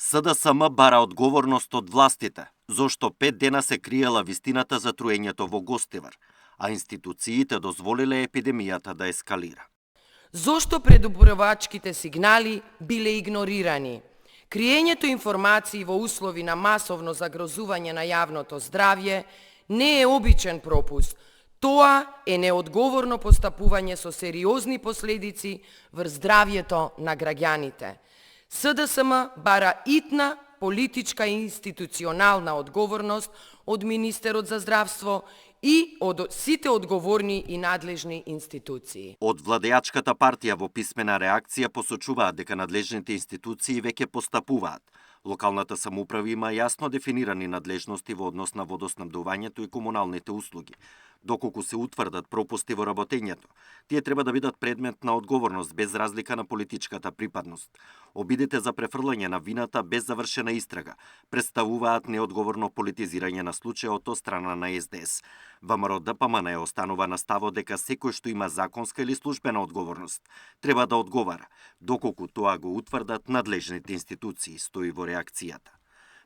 СДСМ бара одговорност од властите, зошто 5 дена се криела вистината за труењето во Гостивар, а институциите дозволиле епидемијата да ескалира. Зошто предупредувачките сигнали биле игнорирани? Криењето информации во услови на масовно загрозување на јавното здравје не е обичен пропуст. Тоа е неодговорно постапување со сериозни последици врз здравјето на граѓаните. СДСМ бара итна политичка и институционална одговорност од Министерот за здравство и од сите одговорни и надлежни институции. Од владеачката партија во писмена реакција посочуваат дека надлежните институции веќе постапуваат. Локалната самоуправа има јасно дефинирани надлежности во однос на водоснабдувањето и комуналните услуги. Доколку се утврдат пропусти во работењето, тие треба да бидат предмет на одговорност без разлика на политичката припадност. Обидите за префрлање на вината без завршена истрага представуваат неодговорно политизирање на случајот од страна на СДС. ВМРО-ДПМН останува на ставот дека секој што има законска или службена одговорност треба да одговара, доколку тоа го утврдат надлежните институции, стои во реакцијата.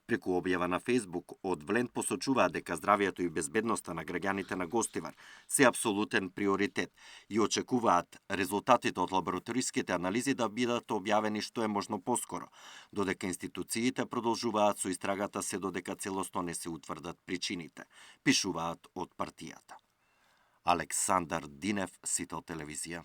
Преку објава на Facebook, од Влент посочуваат дека здравјето и безбедноста на граѓаните на Гостивар се апсолутен приоритет и очекуваат резултатите од лабораториските анализи да бидат објавени што е можно поскоро, додека институциите продолжуваат со истрагата се додека целосно не се утврдат причините, пишуваат од партијата. Александар Динев, Сител телевизија.